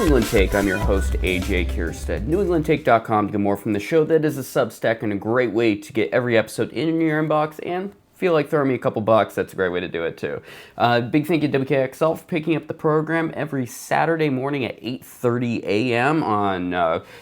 New England Take. I'm your host, AJ Kierstead. NewEnglandTake.com to get more from the show. That is a Substack and a great way to get every episode in your inbox and feel like throwing me a couple bucks. That's a great way to do it too. Big thank you to WKXL for picking up the program every Saturday morning at 8:30 a.m. on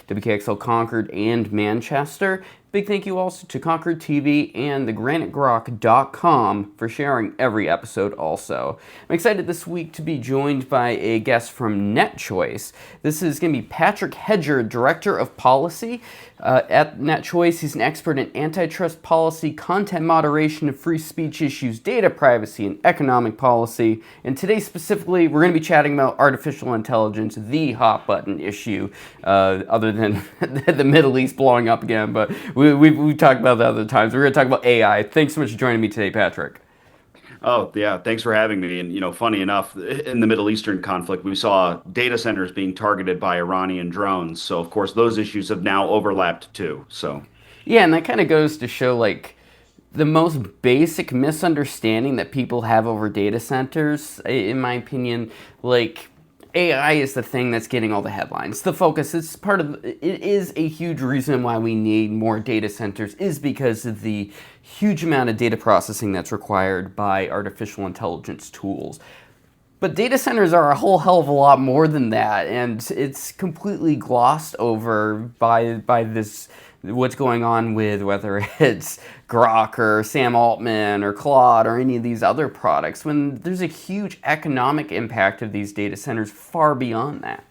WKXL Concord and Manchester. Big thank you also to Concord TV and thegranitegrok.com for sharing every episode also. I'm excited this week to be joined by a guest from NetChoice. This is going to be Patrick Hedger, Director of Policy at NetChoice. He's an expert in antitrust policy, content moderation and free speech issues, data privacy, and economic policy. And today specifically, we're going to be chatting about artificial intelligence, the hot button issue, other than the Middle East blowing up again, but we've talked about that other times. We're going to talk about AI. Thanks so much for joining me today, Patrick. Oh, yeah. Thanks for having me. And, funny enough, in the Middle Eastern conflict, we saw data centers being targeted by Iranian drones. So, of course, those issues have now overlapped too. So, Yeah, and that kind of goes to show, like, the most basic misunderstanding that people have over data centers, in my opinion, like, AI is the thing that's getting all the headlines. The focus is it is a huge reason why we need more data centers is because of the huge amount of data processing that's required by artificial intelligence tools. But data centers are a whole hell of a lot more than that, and it's completely glossed over by this what's going on with whether it's Grok or Sam Altman or Claude or any of these other products, when there's a huge economic impact of these data centers far beyond that.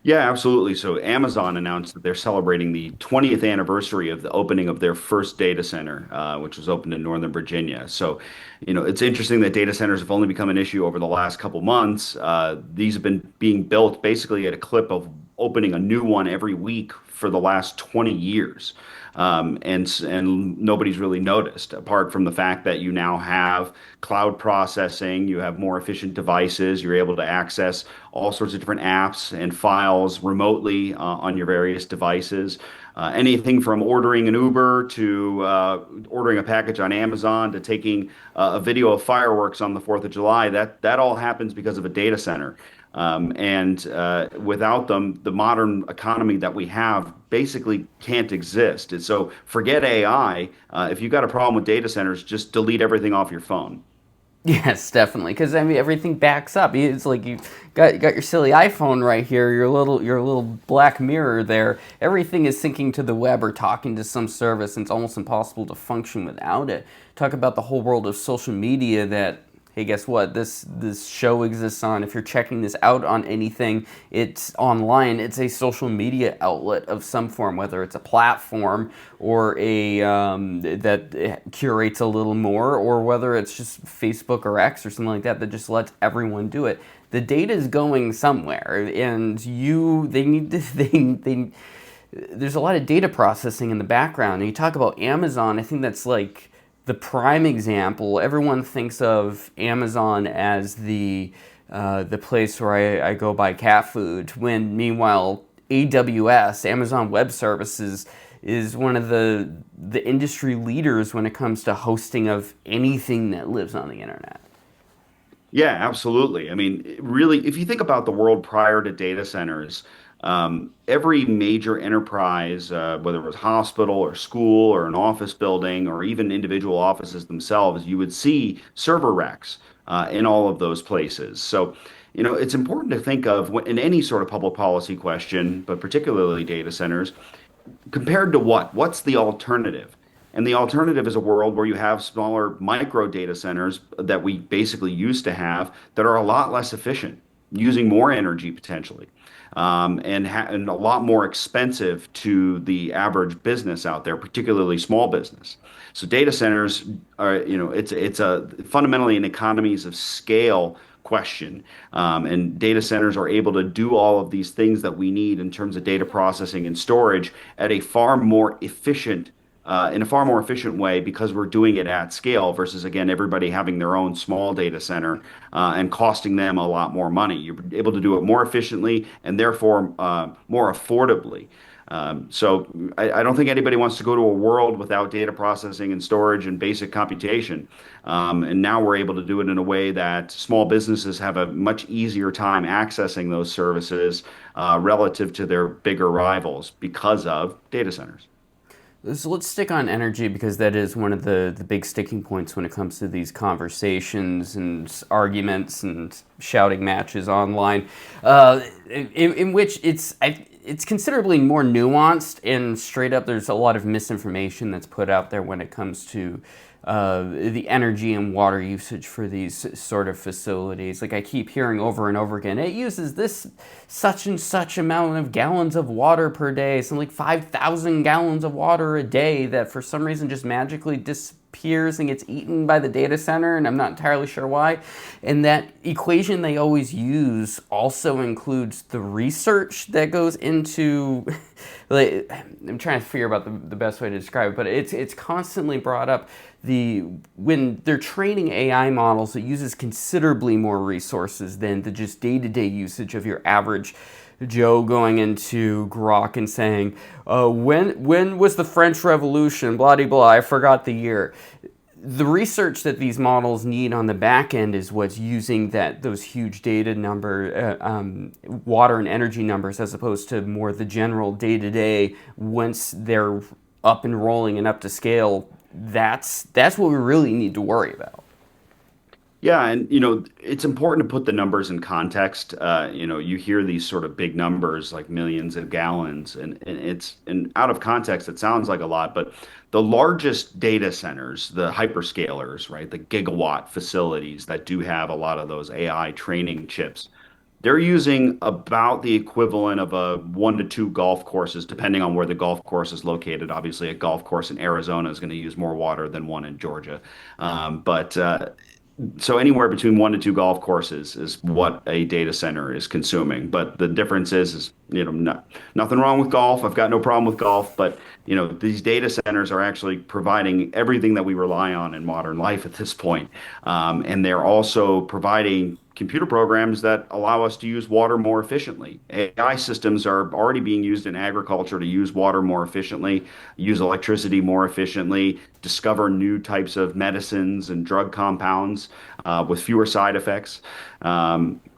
yeah, absolutely. So, Amazon announced that they're celebrating the 20th anniversary of the opening of their first data center, which was opened in Northern Virginia. So, it's interesting that data centers have only become an issue over the last couple months. These have been being built basically at a clip of opening a new one every week for the last 20 years. And nobody's really noticed, apart from the fact that you now have cloud processing, you have more efficient devices, you're able to access all sorts of different apps and files remotely on your various devices. Anything from ordering an Uber to ordering a package on Amazon to taking a video of fireworks on the 4th of July, that all happens because of a data center. And without them, the modern economy that we have basically can't exist. And so forget AI. If you've got a problem with data centers, just delete everything off your phone. Yes, definitely, because I mean everything backs up. It's like you got your silly iPhone right here, your little black mirror there. Everything is syncing to the web or talking to some service, and it's almost impossible to function without it. Talk about the whole world of social media that, hey, guess what? This show exists on. If you're checking this out on anything, it's online. It's a social media outlet of some form, whether it's a platform or a that curates a little more, or whether it's just Facebook or X or something like that that just lets everyone do it. The data is going somewhere, and they need to there's a lot of data processing in the background. And you talk about Amazon. I think that's like the prime example. Everyone thinks of Amazon as the place where I go buy cat food, when meanwhile AWS, Amazon Web Services, is one of the industry leaders when it comes to hosting of anything that lives on the internet. Yeah, absolutely. I mean, really, if you think about the world prior to data centers, every major enterprise, whether it was hospital or school or an office building or even individual offices themselves, you would see server racks in all of those places. So, it's important to think of in any sort of public policy question, but particularly data centers, compared to what? What's the alternative? And the alternative is a world where you have smaller micro data centers that we basically used to have that are a lot less efficient, using more energy potentially, and a lot more expensive to the average business out there, particularly small business. So data centers are, it's a fundamentally an economies of scale question. And data centers are able to do all of these things that we need in terms of data processing and storage at a far more efficient in a far more efficient way, because we're doing it at scale versus, again, everybody having their own small data center and costing them a lot more money. You're able to do it more efficiently and therefore more affordably. So I don't think anybody wants to go to a world without data processing and storage and basic computation. And now we're able to do it in a way that small businesses have a much easier time accessing those services relative to their bigger rivals because of data centers. So let's stick on energy because that is one of the big sticking points when it comes to these conversations and arguments and shouting matches online, in which it's considerably more nuanced and straight up. There's a lot of misinformation that's put out there when it comes to the energy and water usage for these sort of facilities. Like I keep hearing over and over again, it uses this such and such amount of gallons of water per day, something like 5,000 gallons of water a day that for some reason just magically disappears and gets eaten by the data center, and I'm not entirely sure why. And that equation they always use also includes the research that goes into like, I'm trying to figure out the best way to describe it, but it's constantly brought up when they're training AI models, it uses considerably more resources than the just day-to-day usage of your average Joe going into Grok and saying, when was the French Revolution? Blah de blah. I forgot the year. The research that these models need on the back end is what's using those huge data water and energy numbers, as opposed to more the general day to day. Once they're up and rolling and up to scale, that's what we really need to worry about. Yeah, and it's important to put the numbers in context. You hear these sort of big numbers like millions of gallons, and out of context, it sounds like a lot, but the largest data centers, the hyperscalers, right, the gigawatt facilities that do have a lot of those AI training chips, they're using about the equivalent of a 1 to 2 golf courses, depending on where the golf course is located. Obviously, a golf course in Arizona is going to use more water than one in Georgia. But so anywhere between 1 to 2 golf courses is what a data center is consuming. But the difference is nothing wrong with golf. I've got no problem with golf, but these data centers are actually providing everything that we rely on in modern life at this point. And they're also providing computer programs that allow us to use water more efficiently. AI systems are already being used in agriculture to use water more efficiently, use electricity more efficiently, discover new types of medicines and drug compounds with fewer side effects,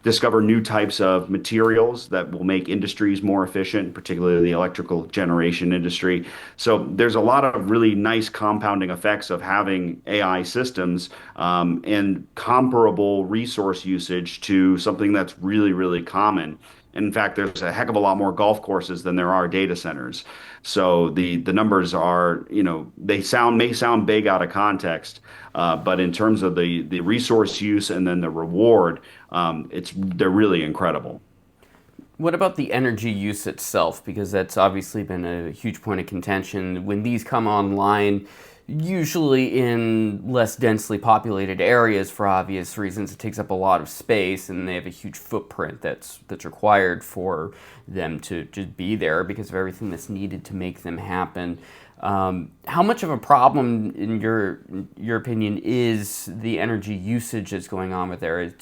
discover new types of materials that will make industries more efficient, particularly the electrical generation industry. So there's a lot of really nice compounding effects of having AI systems and comparable resource usage to something that's really, really common. And in fact, there's a heck of a lot more golf courses than there are data centers. So the numbers are, they may sound big out of context, but in terms of the resource use and then the reward, they're really incredible. What about the energy use itself? Because that's obviously been a huge point of contention. When these come online, usually in less densely populated areas for obvious reasons, it takes up a lot of space and they have a huge footprint that's required for them to just be there because of everything that's needed to make them happen. How much of a problem, in your opinion, is the energy usage that's going on with there?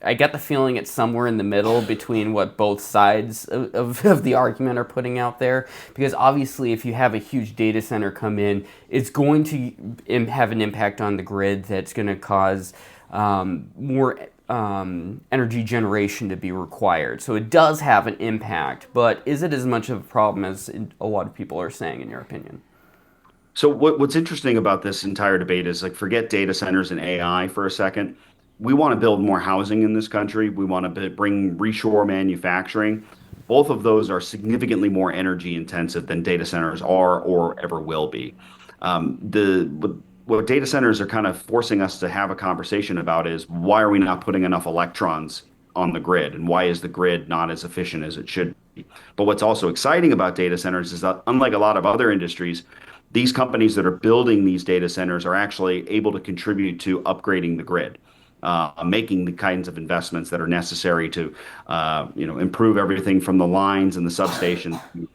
I get the feeling it's somewhere in the middle between what both sides of the argument are putting out there. Because obviously, if you have a huge data center come in, it's going to have an impact on the grid that's going to cause more energy generation to be required. So it does have an impact, but is it as much of a problem as a lot of people are saying, in your opinion? So what's interesting about this entire debate is like forget data centers and AI for a second. We want to build more housing in this country. We want to bring reshore manufacturing. Both of those are significantly more energy intensive than data centers are or ever will be. What data centers are kind of forcing us to have a conversation about is why are we not putting enough electrons on the grid and why is the grid not as efficient as it should be? But what's also exciting about data centers is that unlike a lot of other industries, these companies that are building these data centers are actually able to contribute to upgrading the grid, making the kinds of investments that are necessary to, improve everything from the lines and the substations to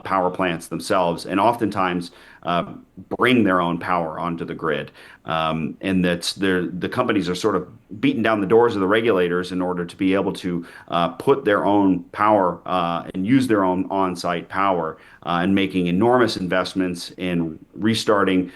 power plants themselves, and oftentimes bring their own power onto the grid. And the companies are sort of beating down the doors of the regulators in order to be able to put their own power and use their own on-site power and making enormous investments in restarting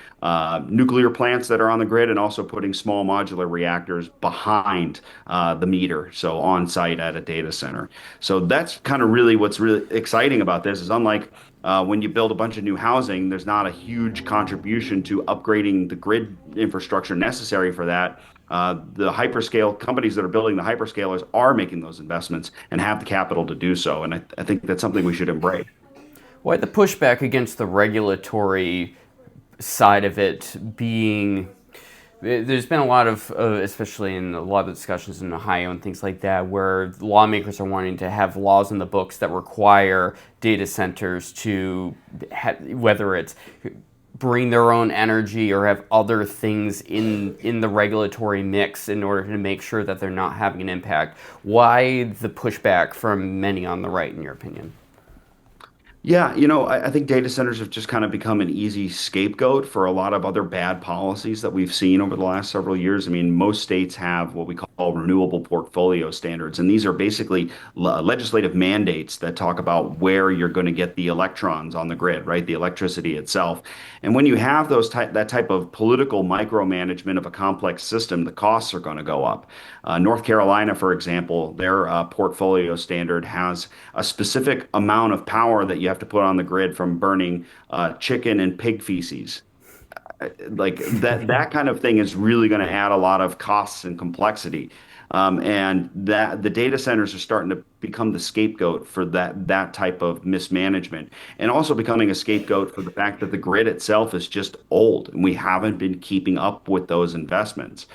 nuclear plants that are on the grid and also putting small modular reactors behind the meter, so on-site at a data center. So that's kind of really what's really exciting about this is unlike when you build a bunch of new housing, there's not a huge contribution to upgrading the grid infrastructure necessary for that. The hyperscale companies that are building the hyperscalers are making those investments and have the capital to do so. And I think that's something we should embrace. Why the pushback against the regulatory side of it being there's been a lot of, especially in a lot of the discussions in Ohio and things like that, where lawmakers are wanting to have laws in the books that require data centers to, whether it's bring their own energy or have other things in the regulatory mix in order to make sure that they're not having an impact. Why the pushback from many on the right, in your opinion? Yeah, I think data centers have just kind of become an easy scapegoat for a lot of other bad policies that we've seen over the last several years. I mean, most states have what we call renewable portfolio standards, and these are basically legislative mandates that talk about where you're going to get the electrons on the grid, right? The electricity itself. And when you have that type of political micromanagement of a complex system, the costs are going to go up. North Carolina, for example, their portfolio standard has a specific amount of power that you have to put on the grid from burning chicken and pig feces. Like that kind of thing is really going to add a lot of costs and complexity. And that the data centers are starting to become the scapegoat for that type of mismanagement, and also becoming a scapegoat for the fact that the grid itself is just old, and we haven't been keeping up with those investments.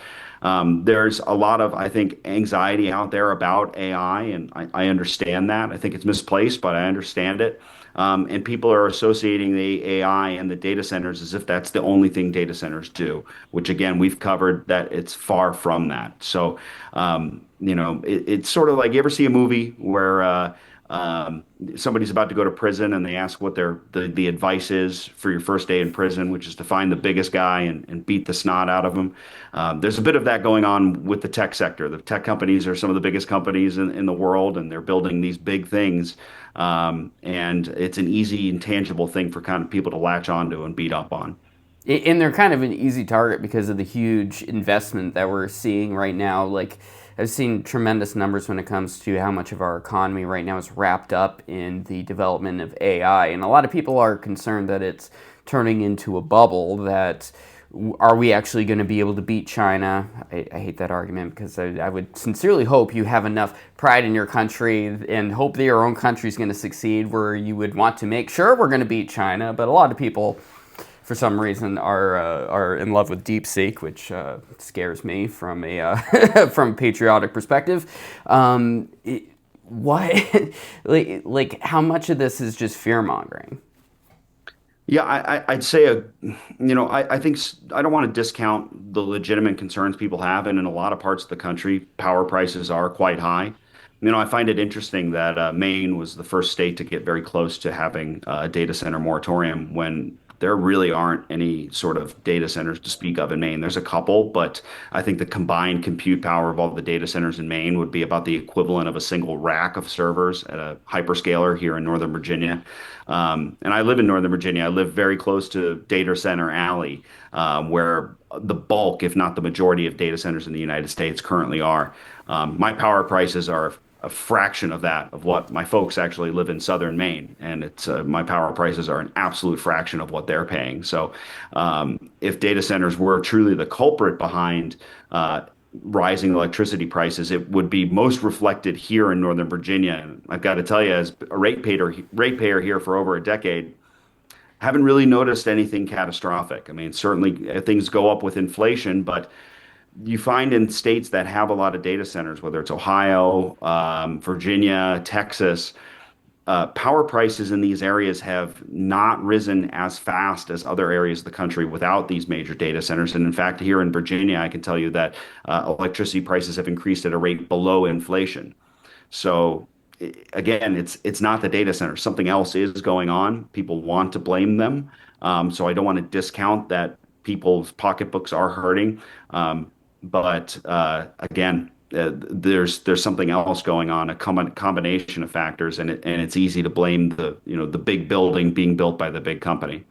There's a lot of, I think, anxiety out there about AI, and I understand that. I think it's misplaced, but I understand it. And people are associating the AI and the data centers as if that's the only thing data centers do, which again, we've covered that it's far from that. So, it's sort of like you ever see a movie where somebody's about to go to prison and they ask what the advice is for your first day in prison, which is to find the biggest guy and beat the snot out of him. There's a bit of that going on with the tech sector. The tech companies are some of the biggest companies in the world, and they're building these big things. And it's an easy, intangible thing for kind of people to latch onto and beat up on. And they're kind of an easy target because of the huge investment that we're seeing right now. Like, I've seen tremendous numbers when it comes to how much of our economy right now is wrapped up in the development of AI. And a lot of people are concerned that it's turning into a bubble, that are we actually going to be able to beat China? I hate that argument because I would sincerely hope you have enough pride in your country and hope that your own country is going to succeed where you would want to make sure we're going to beat China. But a lot of people, for some reason, are in love with DeepSeek, which scares me from a from a patriotic perspective. What like how much of this is just fear mongering? Yeah, I'd say I think I don't want to discount the legitimate concerns people have, and in a lot of parts of the country, power prices are quite high. I find it interesting that Maine was the first state to get very close to having a data center moratorium when there really aren't any sort of data centers to speak of in Maine. There's a couple, but I think the combined compute power of all the data centers in Maine would be about the equivalent of a single rack of servers at a hyperscaler here in Northern Virginia. And I live in Northern Virginia. I live very close to Data Center Alley, where the bulk, if not the majority, of data centers in the United States currently are. My power prices are a fraction of that of what my folks actually live in southern Maine, and it's my power prices are an absolute fraction of what they're paying. So, if data centers were truly the culprit behind rising electricity prices, it would be most reflected here in Northern Virginia. And I've got to tell you, as a ratepayer here for over a decade, haven't really noticed anything catastrophic. I mean, certainly things go up with inflation, but you find in states that have a lot of data centers, whether it's Ohio, Virginia, Texas, power prices in these areas have not risen as fast as other areas of the country without these major data centers. And in fact, here in Virginia, I can tell you that electricity prices have increased at a rate below inflation. So again, it's not the data center. Something else is going on. People want to blame them. So I don't want to discount that people's pocketbooks are hurting. but again, there's something else going on, a combination of factors, and it's easy to blame the big building being built by the big company.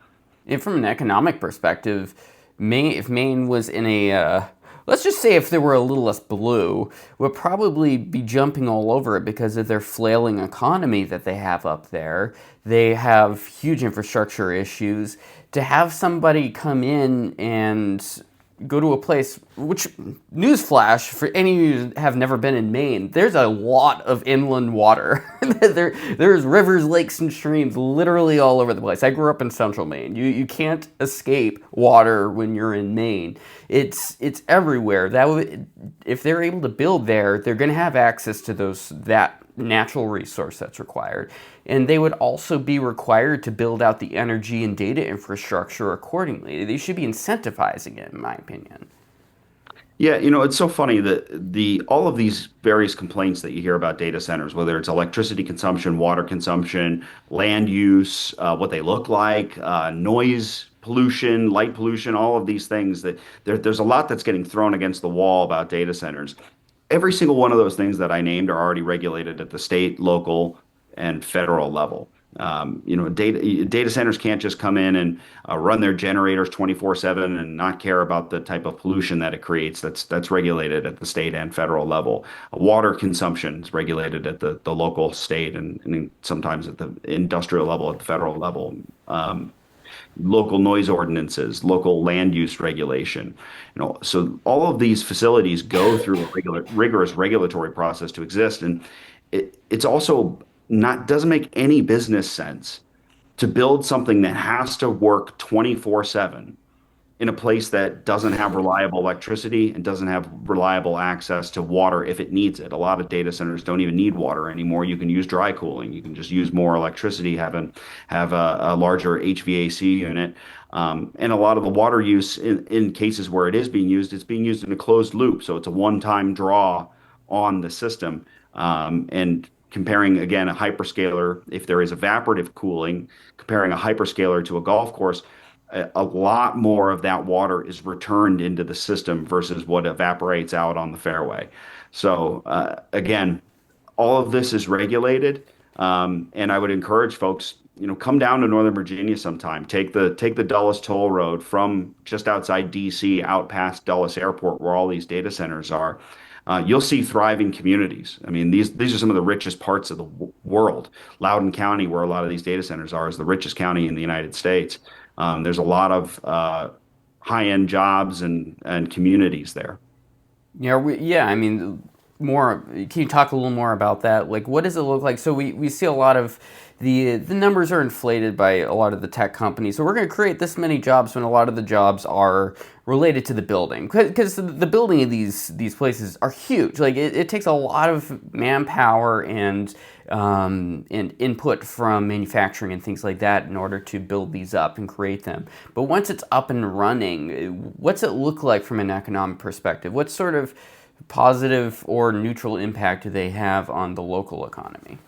And from an economic perspective, if Maine was in a, let's just say if they were a little less blue, would probably be jumping all over it because of their flailing economy that they have up there. They have huge infrastructure issues. To have somebody come in and go to a place, which, newsflash for any of you who have never been in Maine, there's a lot of inland water. There's rivers, lakes, and streams literally all over the place. I grew up in central Maine. You can't escape water when you're in Maine. It's everywhere. If they're able to build there, they're going to have access to that natural resource that's required. And they would also be required to build out the energy and data infrastructure accordingly. They should be incentivizing it, in my opinion. Yeah, it's so funny that all of these various complaints that you hear about data centers, whether it's electricity consumption, water consumption, land use, what they look like, noise pollution, light pollution, all of these things that there's a lot that's getting thrown against the wall about data centers. Every single one of those things that I named are already regulated at the state, local, and federal level. Data centers can't just come in and run their generators 24/7 and not care about the type of pollution that it creates. That's regulated at the state and federal level. Water consumption is regulated at the local, state, and sometimes at the industrial level at the federal level. Local noise ordinances, local land use regulation. So all of these facilities go through a rigorous regulatory process to exist, and it's also not doesn't make any business sense to build something that has to work 24/7 in a place that doesn't have reliable electricity and doesn't have reliable access to water if it needs it. A lot of data centers don't even need water anymore. You can use dry cooling. You can just use more electricity, have a larger HVAC unit. And a lot of the water use in cases where it is being used, it's being used in a closed loop. So it's a one-time draw on the system. And comparing again a hyperscaler, if there is evaporative cooling, comparing a hyperscaler to a golf course, a lot more of that water is returned into the system versus what evaporates out on the fairway. So again, all of this is regulated, and I would encourage folks, come down to Northern Virginia sometime. Take the Dulles Toll Road from just outside D.C. out past Dulles Airport, where all these data centers are. You'll see thriving communities. I mean, these are some of the richest parts of the world. Loudoun County, where a lot of these data centers are, is the richest county in the United States. There's a lot of high-end jobs and communities there. Yeah, I mean, more. Can you talk a little more about that? Like, what does it look like? So we see a lot of the numbers are inflated by a lot of the tech companies. So we're going to create this many jobs when a lot of the jobs are related to the building, because the building of these places are huge. Like it takes a lot of manpower and input from manufacturing and things like that in order to build these up and create them. But once it's up and running, what's it look like from an economic perspective? What sort of positive or neutral impact do they have on the local economy?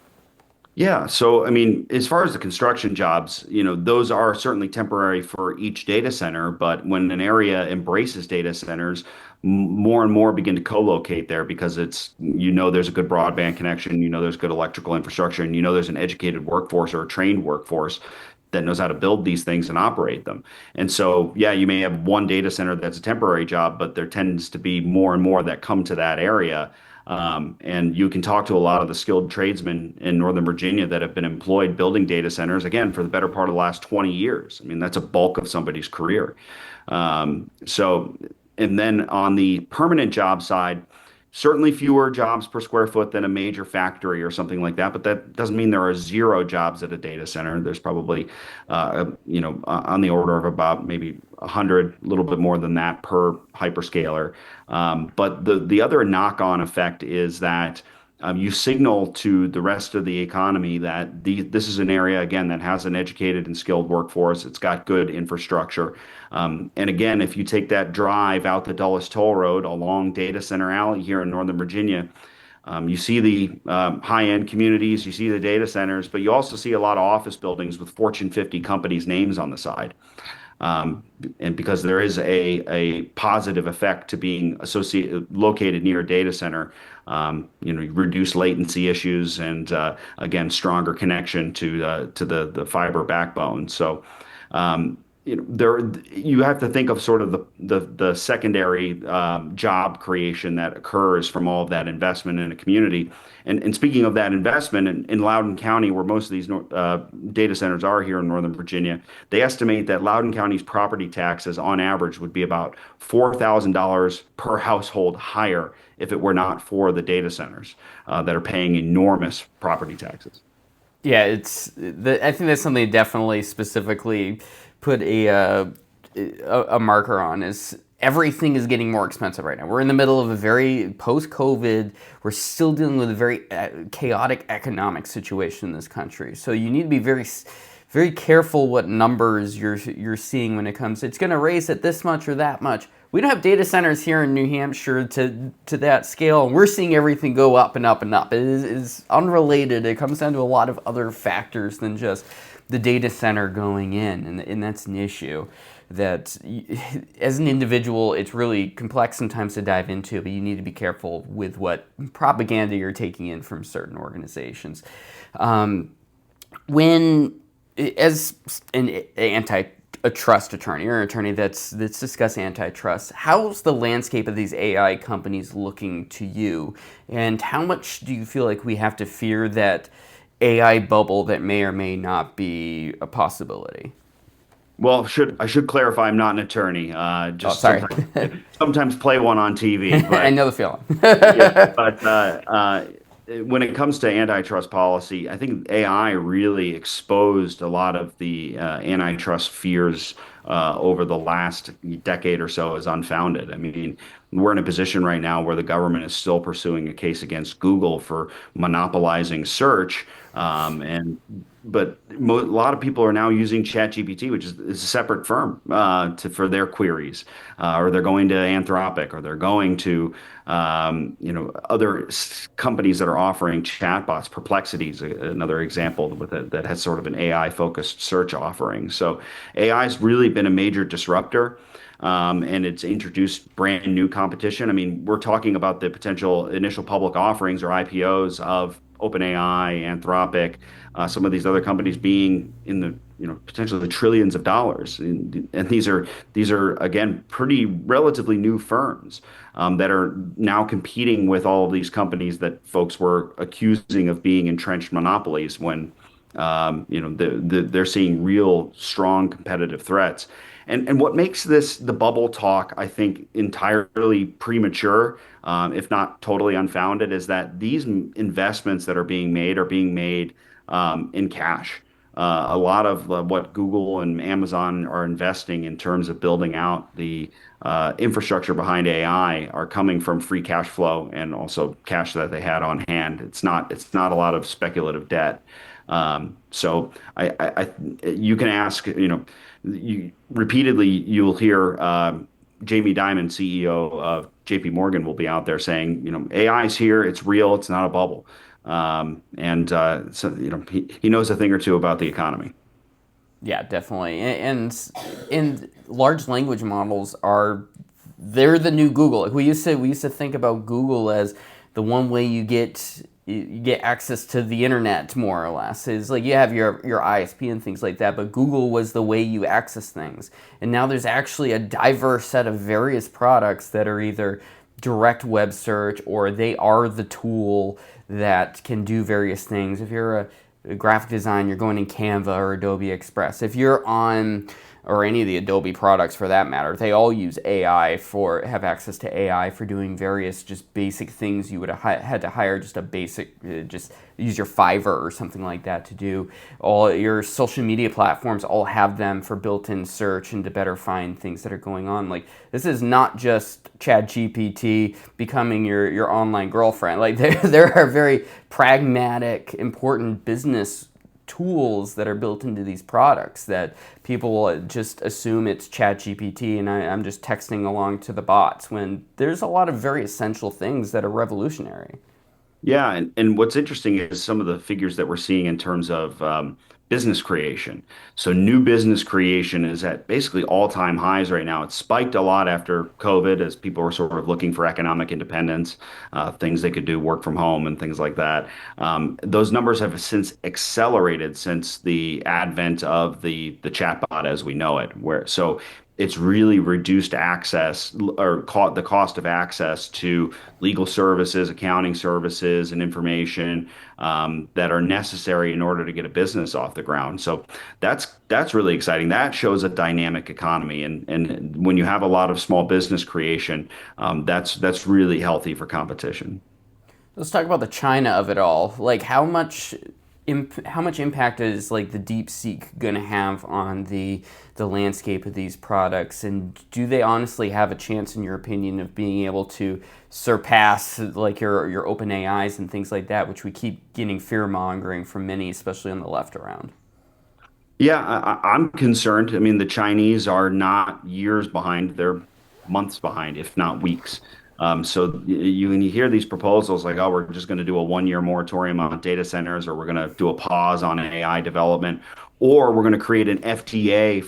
Yeah, so I mean, as far as the construction jobs, those are certainly temporary for each data center, but when an area embraces data centers, more and more begin to co-locate there because there's a good broadband connection, there's good electrical infrastructure, and there's an educated workforce or a trained workforce that knows how to build these things and operate them. And so, yeah, you may have one data center that's a temporary job, but there tends to be more and more that come to that area. And you can talk to a lot of the skilled tradesmen in Northern Virginia that have been employed building data centers, again, for the better part of the last 20 years. I mean, that's a bulk of somebody's career. And then on the permanent job side, certainly fewer jobs per square foot than a major factory or something like that, but that doesn't mean there are zero jobs at a data center. There's probably, on the order of about maybe 100, a little bit more than that per hyperscaler. But the other knock-on effect is that you signal to the rest of the economy that this is an area, again, that has an educated and skilled workforce. It's got good infrastructure. And again, if you take that drive out the Dulles Toll Road along Data Center Alley here in Northern Virginia, you see the high-end communities, you see the data centers, but you also see a lot of office buildings with Fortune 50 companies' names on the side. And because there is a positive effect to being associated located near a data center, reduce latency issues and again stronger connection to the fiber backbone. So there you have to think of sort of the secondary job creation that occurs from all of that investment in a community. And speaking of that investment in Loudoun County, where most of these data centers are here in Northern Virginia, they estimate that Loudoun County's property taxes on average would be about $4,000 per household higher if it were not for the data centers that are paying enormous property taxes. Yeah, I think that's something to definitely specifically put a marker on is everything is getting more expensive right now. We're in the middle of a very post-COVID. We're still dealing with a very chaotic economic situation in this country. So you need to be very careful what numbers you're seeing when it comes. It's going to raise at this much or that much. We don't have data centers here in New Hampshire to that scale, and we're seeing everything go up and up and up. It is unrelated. It comes down to a lot of other factors than just the data center going in, and that's an issue that as an individual it's really complex sometimes to dive into, but you need to be careful with what propaganda you're taking in from certain organizations. When as an antitrust attorney or an attorney that's discussed antitrust, how's the landscape of these AI companies looking to you, and how much do you feel like we have to fear that AI bubble that may or may not be a possibility? Well, I should clarify, I'm not an attorney. Oh, Just sorry. sometimes play one on TV, I but know the feeling. yeah, but when it comes to antitrust policy, I think AI really exposed a lot of the antitrust fears over the last decade or so as unfounded. I mean, we're in a position right now where the government is still pursuing a case against Google for monopolizing search, and but a lot of people are now using ChatGPT, which is a separate firm for their queries, or they're going to Anthropic, or they're going to other companies that are offering chatbots. Perplexity is another example that has sort of an AI focused search offering. So AI has really been a major disruptor. And it's introduced brand new competition. I mean, we're talking about the potential initial public offerings or IPOs of OpenAI, Anthropic, some of these other companies being in the potentially the trillions of dollars, and these are again pretty relatively new firms that are now competing with all of these companies that folks were accusing of being entrenched monopolies when they're seeing real strong competitive threats. And what makes the bubble talk, I think, entirely premature, if not totally unfounded, is that these investments that are being made in cash. A lot of what Google and Amazon are investing in terms of building out the infrastructure behind AI are coming from free cash flow and also cash that they had on hand. It's not a lot of speculative debt. So you can ask, repeatedly you'll hear Jamie Dimon, CEO of JP Morgan, will be out there saying, AI is here, it's real, it's not a bubble. And so, he knows a thing or two about the economy. Yeah, definitely. And large language models they're the new Google. Like we used to think about Google as the one way you get access to the internet, more or less. Is like you have your ISP and things like that, but Google was the way you access things. And now there's actually a diverse set of various products that are either direct web search or they are the tool that can do various things. If you're a graphic design, you're going in Canva or Adobe Express. If you're on, or any of the Adobe products for that matter, they all use have access to AI for doing various just basic things you would have had to hire just a basic, just use your Fiverr or something like that to do. All your social media platforms all have them for built-in search and to better find things that are going on. Like, this is not just ChatGPT becoming your online girlfriend. Like, there are very pragmatic, important business tools that are built into these products that people will just assume it's ChatGPT and I'm just texting along to the bots, when there's a lot of very essential things that are revolutionary. Yeah, and what's interesting is some of the figures that we're seeing in terms of business creation. So new business creation is at basically all-time highs right now. It spiked a lot after COVID as people were sort of looking for economic independence, things they could do, work from home and things like that. Those numbers have since accelerated since the advent of the chatbot as we know it, where so it's really reduced access or the cost of access to legal services, accounting services, and information that are necessary in order to get a business off the ground. So that's really exciting. That shows a dynamic economy, and when you have a lot of small business creation, that's really healthy for competition. Let's talk about the China of it all. Like, how much impact is like the deep seek going to have on the landscape of these products, and do they honestly have a chance, in your opinion, of being able to surpass like your open AIs and things like that, which we keep getting fear mongering from many, especially on the left around? Yeah, I'm concerned. I mean, the Chinese are not years behind; they're months behind, if not weeks. So when you hear these proposals like, "Oh, we're just going to do a 1 year moratorium on data centers," or "We're going to do a pause on AI development," or "We're going to create an FTA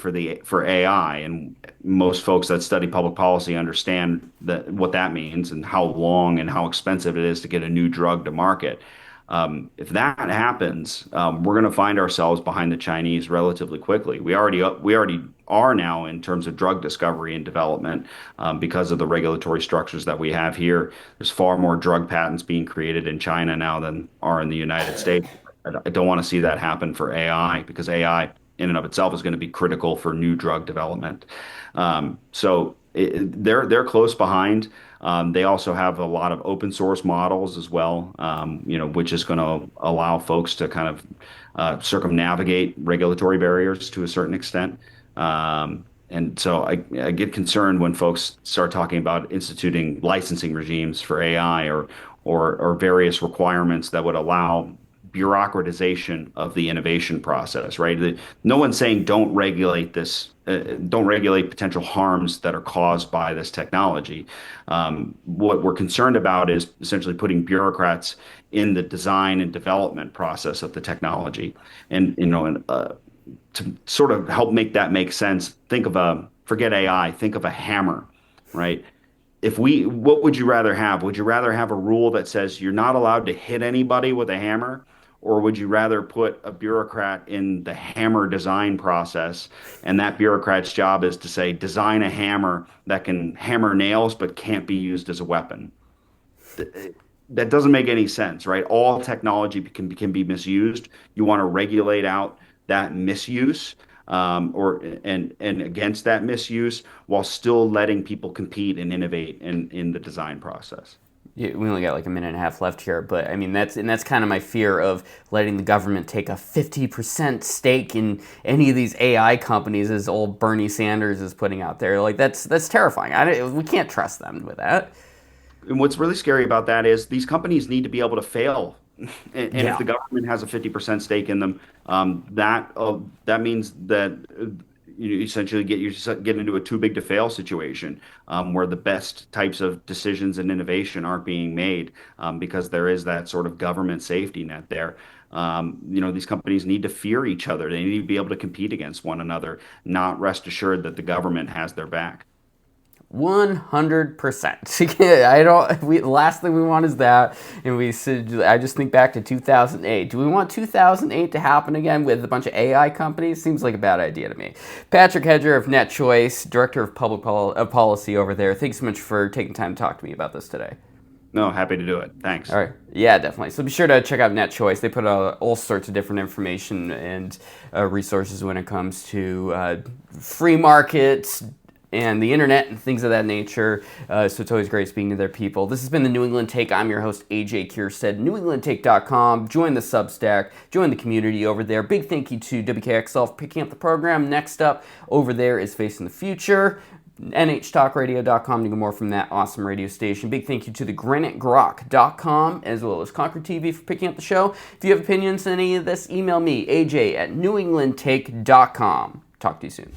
for AI," and most folks that study public policy understand that what that means and how long and how expensive it is to get a new drug to market. If that happens, we're going to find ourselves behind the Chinese relatively quickly. We already are now in terms of drug discovery and development because of the regulatory structures that we have here. There's far more drug patents being created in China now than are in the United States. I don't want to see that happen for AI because AI in and of itself is going to be critical for new drug development. They're close behind. They also have a lot of open source models as well, which is going to allow folks to kind of circumnavigate regulatory barriers to a certain extent. And so I get concerned when folks start talking about instituting licensing regimes for AI or various requirements that would allow bureaucratization of the innovation process, right? No one's saying don't regulate this, don't regulate potential harms that are caused by this technology. What we're concerned about is essentially putting bureaucrats in the design and development process of the technology. And to sort of help make that make sense, forget AI, think of a hammer, right? What would you rather have? Would you rather have a rule that says you're not allowed to hit anybody with a hammer? Or would you rather put a bureaucrat in the hammer design process, and that bureaucrat's job is to say, design a hammer that can hammer nails but can't be used as a weapon? That doesn't make any sense, right? All technology can be misused. You want to regulate out that misuse, and against that misuse while still letting people compete and innovate in the design process. Yeah, we only got like a minute and a half left here, but I mean that's kind of my fear of letting the government take a 50% stake in any of these AI companies, as old Bernie Sanders is putting out there. Like that's terrifying. We can't trust them with that. And what's really scary about that is these companies need to be able to fail. And if Yeah. the government has a 50% stake in them, that means that you essentially get into a too big to fail situation, where the best types of decisions and innovation aren't being made, because there is that sort of government safety net there. These companies need to fear each other. They need to be able to compete against one another, not rest assured that the government has their back. 100%. I don't. The last thing we want is that, and we said. I just think back to 2008. Do we want 2008 to happen again with a bunch of AI companies? Seems like a bad idea to me. Patrick Hedger of NetChoice, director of public policy over there. Thanks so much for taking time to talk to me about this today. No, happy to do it. Thanks. All right. Yeah, definitely. So be sure to check out NetChoice. They put out all sorts of different information and resources when it comes to free markets and the internet and things of that nature. So it's always great speaking to their people. This has been the New England Take. I'm your host, AJ Kierstead. NewEnglandTake.com. Join the Substack. Join the community over there. Big thank you to WKXL for picking up the program. Next up over there is Facing the Future. NHTalkRadio.com to get more from that awesome radio station. Big thank you to the GraniteGrok.com as well as Conquer TV for picking up the show. If you have opinions on any of this, email me, AJ at NewEnglandTake.com. Talk to you soon.